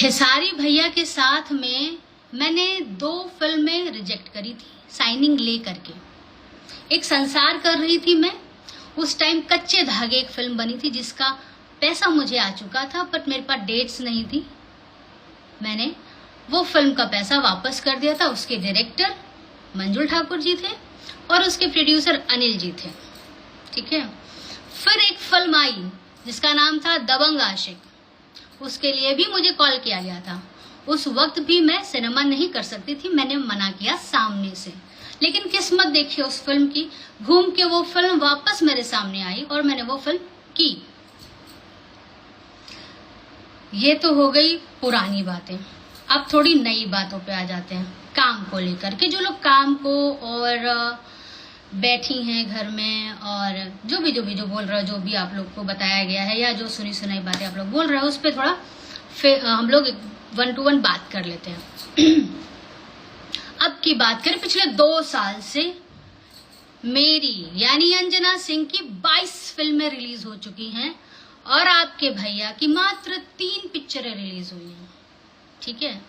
खेसारी भैया के साथ में मैंने 2 फिल्में रिजेक्ट करी थी साइनिंग ले करके। एक संसार कर रही थी मैं, उस टाइम कच्चे धागे एक फिल्म बनी थी जिसका पैसा मुझे आ चुका था, बट मेरे पास डेट्स नहीं थी। मैंने वो फिल्म का पैसा वापस कर दिया था। उसके डायरेक्टर मंजुल ठाकुर जी थे और उसके प्रोड्यूसर अनिल जी थे, ठीक है। फिर एक फिल्म आई जिसका नाम था दबंग आशिक, उसके लिए भी मुझे कॉल किया गया था। उस वक्त भी मैं सिनेमा नहीं कर सकती थी, मैंने मना किया सामने से। लेकिन किस्मत देखिए उस फिल्म की, घूम के वो फिल्म वापस मेरे सामने आई और मैंने वो फिल्म की। ये तो हो गई पुरानी बातें। अब थोड़ी नई बातों पे आ जाते हैं, काम को लेकर के। जो लोग काम को और बैठी हैं घर में और जो बोल रहे हो, जो भी आप लोग को बताया गया है या जो सुनी सुनाई बातें आप लोग बोल रहे हो, उस पर थोड़ा हम लोग 1 to 1 बात कर लेते हैं। अब की बात करें, पिछले 2 साल से मेरी यानी अंजना सिंह की 22 फिल्में रिलीज हो चुकी हैं और आपके भैया की मात्र 3 पिक्चरें रिलीज हुई हैं, ठीक है।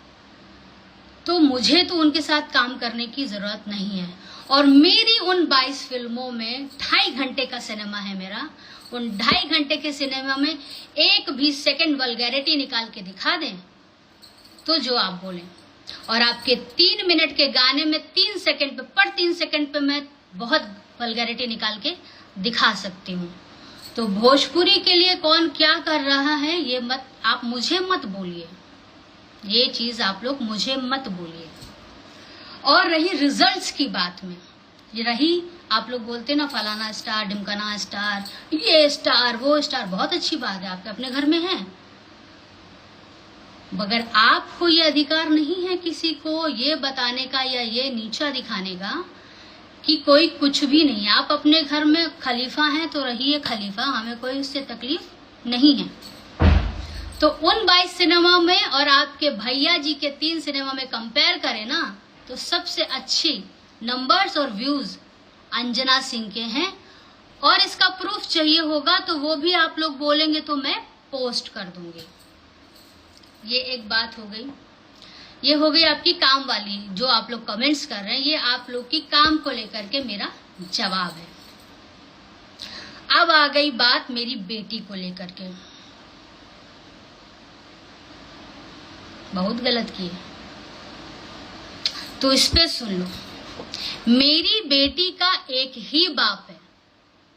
तो मुझे तो उनके साथ काम करने की जरूरत नहीं है। और मेरी उन 22 फिल्मों में 2.5 घंटे का सिनेमा है मेरा। उन 2.5 घंटे के सिनेमा में एक भी सेकंड वल्गैरिटी निकाल के दिखा दें तो जो आप बोलें। और आपके 3 मिनट के गाने में 3 सेकंड पे मैं बहुत वल्गैरिटी निकाल के दिखा सकती हूँ। तो भोजपुरी के लिए कौन क्या कर रहा है ये मत आप मुझे मत बोलिए, ये चीज आप लोग मुझे मत बोलिए। और रही रिजल्ट्स की बात में, ये रही आप लोग बोलते ना फलाना स्टार, ढिमकाना स्टार, ये स्टार वो स्टार, बहुत अच्छी बात है, आपके अपने घर में है। मगर आपको ये अधिकार नहीं है किसी को ये बताने का या ये नीचा दिखाने का कि कोई कुछ भी नहीं। आप अपने घर में खलीफा हैं तो रहिए खलीफा, हमें कोई उससे तकलीफ नहीं है। तो उन 22 सिनेमा में और आपके भैया जी के 3 सिनेमा में कंपेयर करें ना, तो सबसे अच्छी नंबर्स और व्यूज अंजना सिंह के हैं। और इसका प्रूफ चाहिए होगा तो वो भी आप लोग बोलेंगे तो मैं पोस्ट कर दूंगी। ये एक बात हो गई। ये हो गई आपकी काम वाली, जो आप लोग कमेंट्स कर रहे हैं, ये आप लोग की काम को लेकर के मेरा जवाब है। अब आ गई बात मेरी बेटी को लेकर के। बहुत गलत की है तो इस पे सुन लो। मेरी बेटी का एक ही बाप है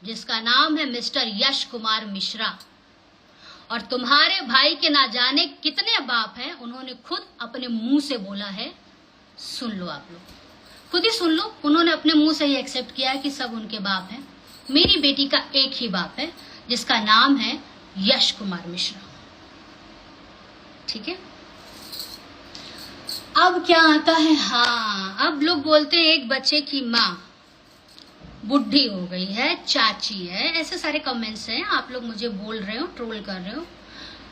जिसका नाम है मिस्टर यश कुमार मिश्रा। और तुम्हारे भाई के ना जाने कितने बाप हैं, उन्होंने खुद अपने मुंह से बोला है। सुन लो आप लोग, खुद ही सुन लो। उन्होंने अपने मुंह से ही एक्सेप्ट किया है कि सब उनके बाप हैं। मेरी बेटी का एक ही बाप है जिसका नाम है यश कुमार मिश्रा, ठीक है। अब क्या आता है, हाँ, अब लोग बोलते हैं एक बच्चे की माँ बुढ़ी हो गई है, चाची है, ऐसे सारे कमेंट्स हैं। आप लोग मुझे बोल रहे हो, ट्रोल कर रहे हो।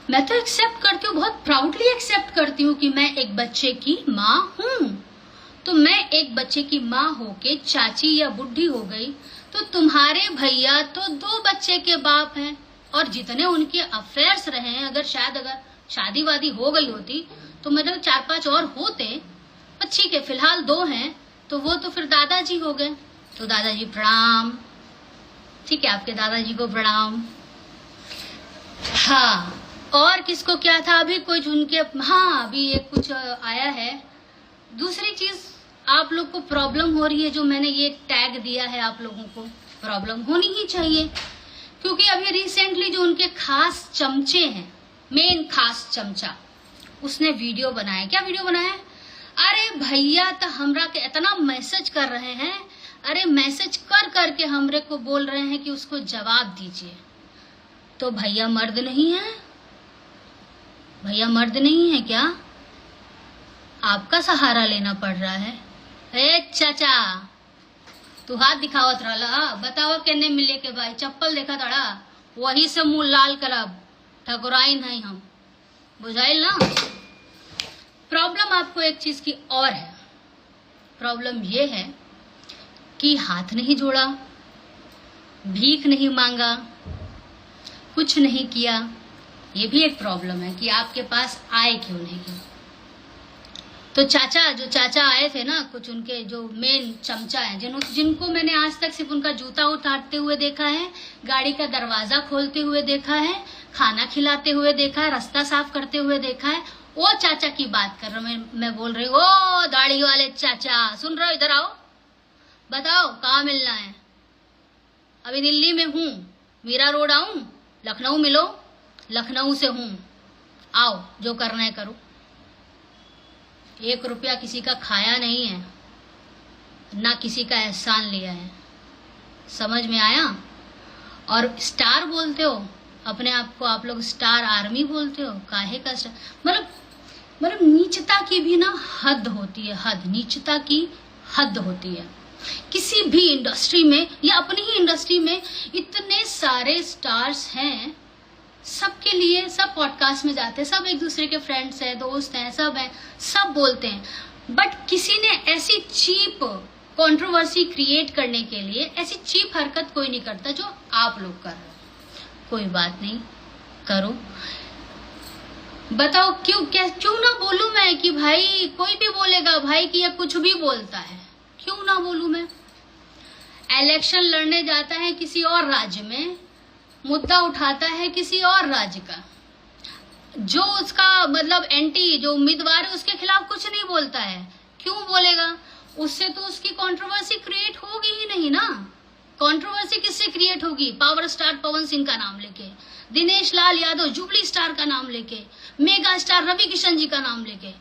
मैं तो एक्सेप्ट करती हूँ, बहुत प्राउडली एक्सेप्ट करती हूँ कि मैं एक बच्चे की माँ हूँ। तो मैं एक बच्चे की माँ होके चाची या बुढ़ी हो गई तो तुम्हारे भैया तो 2 बच्चे के बाप हैं। और जितने उनके अफेयर्स रहे हैं, अगर शादी वादी हो गई होती तो मतलब 4-5 और होते, पर ठीक है फिलहाल 2 हैं तो वो तो फिर दादाजी हो गए। तो दादाजी प्रणाम, ठीक है, आपके दादाजी को प्रणाम। हाँ, और किसको क्या था अभी कुछ उनके, हाँ अभी एक कुछ आया है। दूसरी चीज आप लोग को प्रॉब्लम हो रही है, जो मैंने ये टैग दिया है, आप लोगों को प्रॉब्लम होनी ही चाहिए। क्योंकि अभी रिसेंटली जो उनके खास चमचे हैं, मेन खास चमचा, उसने वीडियो बनाया। क्या वीडियो बनाया? अरे भैया तो हमरा के इतना मैसेज कर रहे हैं, अरे मैसेज कर करके हमरे को बोल रहे हैं कि उसको जवाब दीजिए। तो भैया मर्द नहीं है? भैया मर्द नहीं है क्या? आपका सहारा लेना पड़ रहा है। ए चाचा, तू हाथ दिखावत रहा, बताओ केने मिले के भाई, चप्पल देखा तड़ा, वही से मुंह लाल करब, ठकुराइन है हम, बुझाइल ना। प्रॉब्लम आपको एक चीज की और है। प्रॉब्लम ये है कि हाथ नहीं जोड़ा, भीख नहीं मांगा, कुछ नहीं किया, ये भी एक प्रॉब्लम है कि आपके पास आए क्यों नहीं है। तो जो चाचा आए थे ना, कुछ उनके जो मेन चमचा हैं, जिनको मैंने आज तक सिर्फ उनका जूता उतारते हुए देखा है, गाड़ी का दरवाजा खोलते हुए देखा है, खाना खिलाते हुए देखा है, रास्ता साफ करते हुए देखा है, वो चाचा की बात कर रहा हूँ मैं बोल रही हूँ। ओ दाढ़ी वाले चाचा, सुन रहे हो? इधर आओ, बताओ कहाँ मिलना है। अभी दिल्ली में हूँ, मीरा रोड आऊं, लखनऊ मिलो, लखनऊ से हूँ, आओ जो करना है करो। 1 रुपया किसी का खाया नहीं है, ना किसी का एहसान लिया है। समझ में आया? और स्टार बोलते हो अपने आप को, आप लोग स्टार आर्मी बोलते हो, काहे का स्टार? मतलब नीचता की भी ना हद होती है, हद, नीचता की हद होती है। किसी भी इंडस्ट्री में या अपनी ही इंडस्ट्री में इतने सारे स्टार्स हैं, सबके लिए सब पॉडकास्ट में जाते हैं, सब एक दूसरे के फ्रेंड्स हैं, दोस्त हैं, सब बोलते हैं, बट किसी ने ऐसी चीप कंट्रोवर्सी क्रिएट करने के लिए ऐसी चीप हरकत कोई नहीं करता जो आप लोग कर रहे हो। कोई बात नहीं, करो, बताओ क्यों ना बोलूं मैं कि भाई कोई भी बोलेगा भाई कि ये कुछ भी बोलता है, क्यों ना बोलूं मैं। इलेक्शन लड़ने जाता है किसी और राज्य में, मुद्दा उठाता है किसी और राज्य का, जो उसका मतलब एंटी जो उम्मीदवार है उसके खिलाफ कुछ नहीं बोलता है, क्यों बोलेगा? उससे तो उसकी कंट्रोवर्सी क्रिएट होगी ही नहीं ना। कंट्रोवर्सी किससे क्रिएट होगी? पावर स्टार पवन सिंह का नाम लेके, दिनेश लाल यादव जुबली स्टार का नाम लेके, मेगा स्टार रवि किशन जी का नाम लेके।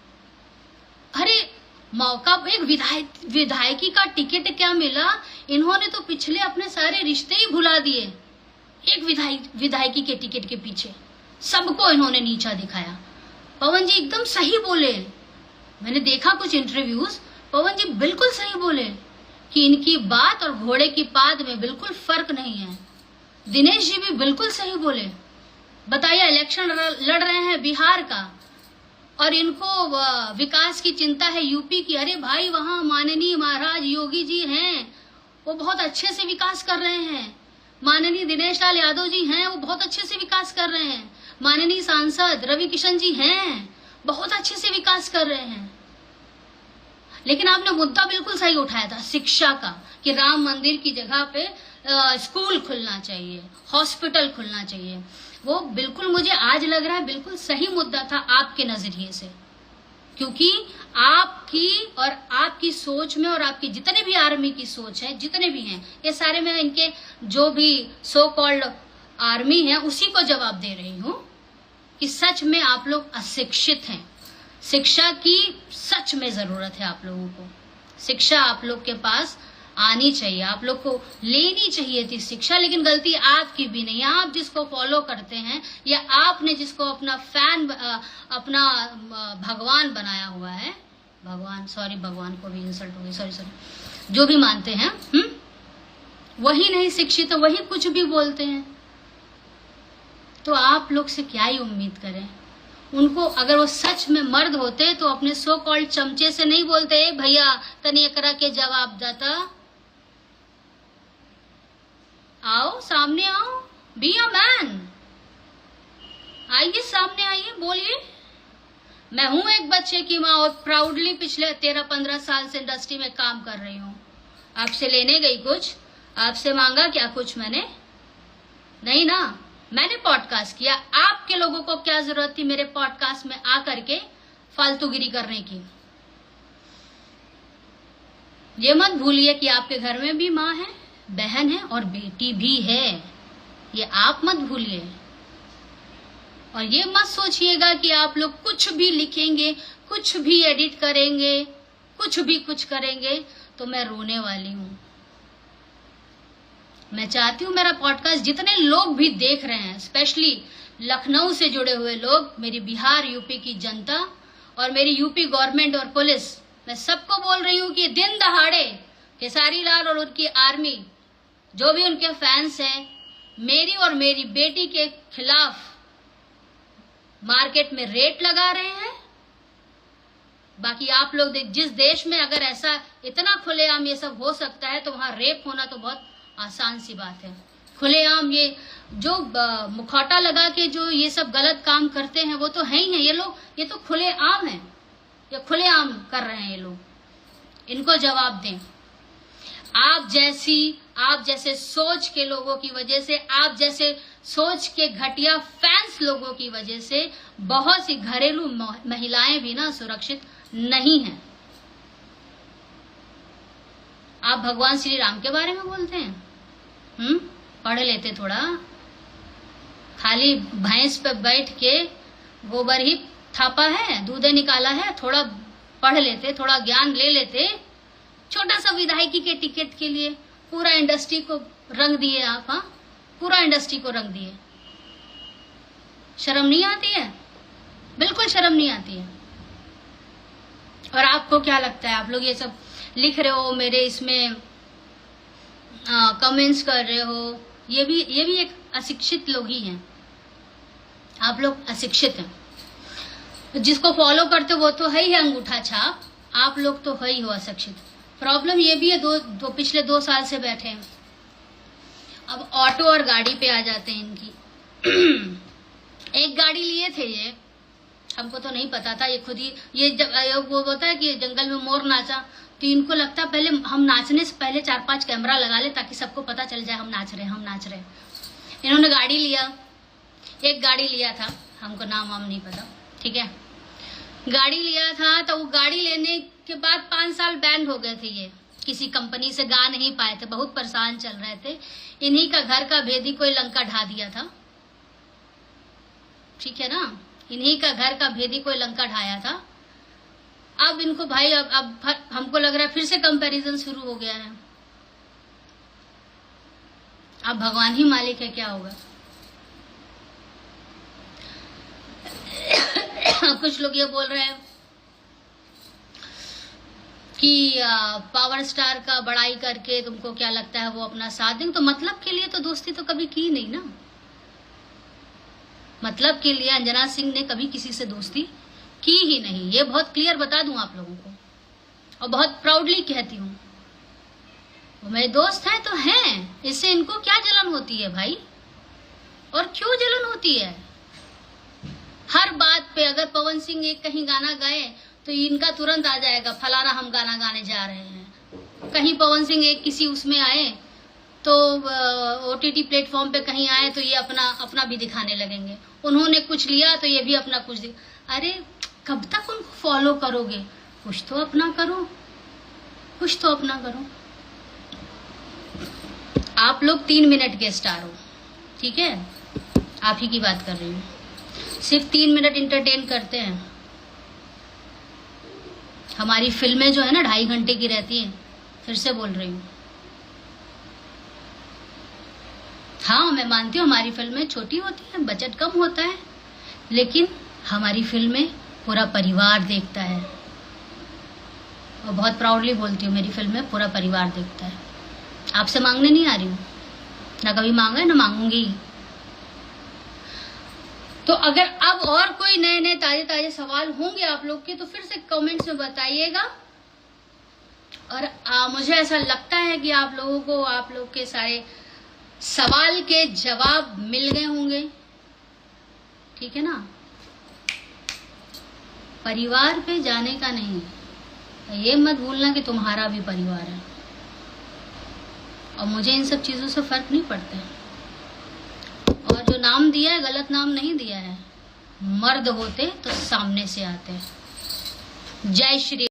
अरे मौका, एक विधायकी का टिकट क्या मिला, इन्होंने तो पिछले अपने सारे रिश्ते ही भुला दिए एक विधायकी के टिकट के पीछे, सबको इन्होंने नीचा दिखाया। पवन जी एकदम सही बोले, मैंने देखा कुछ इंटरव्यूज, पवन जी बिल्कुल सही बोले कि इनकी बात और घोड़े की पाद में बिल्कुल फर्क नहीं है। दिनेश जी भी बिल्कुल सही बोले। बताइए, इलेक्शन लड़ रहे हैं बिहार का और इनको विकास की चिंता है यूपी की। अरे भाई, वहां माननीय महाराज योगी जी हैं, वो बहुत अच्छे से विकास कर रहे हैं। माननीय दिनेश लाल यादव जी हैं, वो बहुत अच्छे से विकास कर रहे हैं। माननीय सांसद रवि किशन जी हैं, बहुत अच्छे से विकास कर रहे हैं। लेकिन आपने मुद्दा बिल्कुल सही उठाया था, शिक्षा का, कि राम मंदिर की जगह पे स्कूल खुलना चाहिए, हॉस्पिटल खुलना चाहिए। वो बिल्कुल मुझे आज लग रहा है बिल्कुल सही मुद्दा था आपके नजरिए से, क्योंकि आपकी सोच में और आपकी जितने भी आर्मी की सोच है, जितने भी हैं, ये सारे मैं इनके जो भी सो कॉल्ड आर्मी है उसी को जवाब दे रही हूँ कि सच में आप लोग अशिक्षित हैं। शिक्षा की सच में जरूरत है आप लोगों को। शिक्षा आप लोग के पास आनी चाहिए, आप लोग को लेनी चाहिए थी शिक्षा, लेकिन गलती आपकी भी नहीं। आप जिसको फॉलो करते हैं या आपने जिसको अपना फैन, अपना भगवान बनाया हुआ है, भगवान को भी इंसल्ट होगी, सॉरी, जो भी मानते हैं, वही नहीं शिक्षित, वही कुछ भी बोलते हैं। तो आप लोग से क्या ही उम्मीद करें। उनको अगर वो सच में मर्द होते तो अपने सो कॉल्ड चमचे से नहीं बोलते, भैया तनी एकरा के जवाब देता, आओ सामने आओ, बी अ मैन, आइए सामने आइए, बोलिए। मैं हूं एक बच्चे की माँ और प्राउडली पिछले 13-15 साल से इंडस्ट्री में काम कर रही हूँ। आपसे लेने गई कुछ, आपसे मांगा क्या कुछ मैंने? नहीं ना। मैंने पॉडकास्ट किया, आपके लोगों को क्या जरूरत थी मेरे पॉडकास्ट में आकर के फालतूगिरी करने की? ये मत भूलिए कि आपके घर में भी माँ है, बहन है और बेटी भी है, ये आप मत भूलिए। और ये मत सोचिएगा कि आप लोग कुछ भी लिखेंगे, कुछ भी एडिट करेंगे, कुछ करेंगे तो मैं रोने वाली हूँ। मैं चाहती हूँ मेरा पॉडकास्ट जितने लोग भी देख रहे हैं, स्पेशली लखनऊ से जुड़े हुए लोग, मेरी बिहार यूपी की जनता और मेरी यूपी गवर्नमेंट और पुलिस, मैं सबको बोल रही हूँ कि दिन दहाड़े खेसारी लाल और उनकी आर्मी, जो भी उनके फैंस हैं, मेरी और मेरी बेटी के खिलाफ मार्केट में रेट लगा रहे हैं। बाकी आप लोग जिस देश में अगर ऐसा इतना खुलेआम ये सब हो सकता है तो वहां रेप होना तो बहुत आसान सी बात है। खुलेआम ये जो मुखौटा लगा के जो ये सब गलत काम करते हैं वो तो है ही है ये लोग, ये तो खुलेआम है, ये खुलेआम कर रहे हैं ये लोग, इनको जवाब दें। आप जैसे सोच के लोगों की वजह से, आप जैसे सोच के घटिया फैंस लोगों की वजह से बहुत सी घरेलू महिलाएं भी ना सुरक्षित नहीं हैं। आप भगवान श्री राम के बारे में बोलते हैं, पढ़ लेते थोड़ा, खाली भैंस पे बैठ के गोबर ही थापा है, दूध निकाला है, थोड़ा पढ़ लेते, थोड़ा ज्ञान ले लेते। छोटा सा विधायकी के टिकट के लिए पूरा इंडस्ट्री को रंग दिए आप, हाँ, पूरा इंडस्ट्री को रंग दिए। शर्म नहीं आती है? बिल्कुल शर्म नहीं आती है। और आपको क्या लगता है, आप लोग ये सब लिख रहे हो, मेरे इसमें कमेंट्स कर रहे हो, ये भी एक अशिक्षित लोग ही हैं। आप लोग अशिक्षित हैं। जिसको फॉलो करते वो तो है ही अंगूठा छाप, आप लोग तो है ही हो अशिक्षित। प्रॉब्लम ये भी है, पिछले 2 साल से बैठे हैं। अब ऑटो और गाड़ी पे आ जाते हैं इनकी। एक गाड़ी लिए थे ये, हमको तो नहीं पता था, ये खुद ही ये वो होता है कि जंगल में मोर नाचा, तो इनको लगता पहले हम नाचने से पहले 4-5 कैमरा लगा ले ताकि सबको पता चल जाए हम नाच रहे। इन्होंने गाड़ी लिया, एक गाड़ी लिया था, हमको नाम वाम नहीं पता, ठीक है। गाड़ी लिया था तो वो गाड़ी लेने के बाद 5 साल बैंड हो गए थे, ये किसी कंपनी से गा नहीं पाए थे, बहुत परेशान चल रहे थे। इन्हीं का घर का भेदी कोई लंका ढा दिया था, ठीक है ना, इन्हीं का घर का भेदी कोई लंका ढाया था। अब इनको भाई अब हमको लग रहा है फिर से कंपैरिजन शुरू हो गया है। अब भगवान ही मालिक है, क्या होगा। कुछ लोग ये बोल रहे हैं कि पावर स्टार का बड़ाई करके तुमको क्या लगता है वो अपना साथ देंगे, तो मतलब के लिए तो दोस्ती तो कभी की नहीं ना। मतलब के लिए अंजना सिंह ने कभी किसी से दोस्ती की ही नहीं, ये बहुत क्लियर बता दूं आप लोगों को, और बहुत प्राउडली कहती हूँ। वो मेरे दोस्त हैं तो हैं, इससे इनको क्या जलन होती है भाई, और क्यों जलन होती है। हर बात पे अगर पवन सिंह एक कहीं गाना गाए तो इनका तुरंत आ जाएगा फलाना हम गाना गाने जा रहे हैं। कहीं पवन सिंह एक किसी उसमें आए तो OTT प्लेटफॉर्म पे कहीं आए तो ये अपना भी दिखाने लगेंगे। उन्होंने कुछ लिया तो ये भी अपना कुछ अरे कब तक उनको फॉलो करोगे, कुछ तो अपना करो, कुछ तो अपना करो। आप लोग 3 मिनट के स्टार हो, ठीक है, आप ही की बात कर रही हूँ। सिर्फ 3 मिनट इंटरटेन करते हैं। हमारी फिल्में जो है ना 2.5 घंटे की रहती हैं, फिर से बोल रही हूँ। हाँ मैं मानती हूँ हमारी फिल्में छोटी होती हैं, बजट कम होता है, लेकिन हमारी फिल्में पूरा परिवार देखता है, और बहुत प्राउडली बोलती हूँ मेरी फिल्में पूरा परिवार देखता है। आपसे मांगने नहीं आ रही हूँ, ना कभी मांगा है ना मांगूंगी। तो अगर अब और कोई नए ताजे सवाल होंगे आप लोग के तो फिर से कमेंट्स में बताइएगा। और मुझे ऐसा लगता है कि आप लोगों को आप लोग के सारे सवाल के जवाब मिल गए होंगे, ठीक है ना। परिवार पे जाने का नहीं, ये मत भूलना कि तुम्हारा भी परिवार है, और मुझे इन सब चीजों से फर्क नहीं पड़ता है। और जो नाम दिया है गलत नाम नहीं दिया है, मर्द होते तो सामने से आते। जय श्री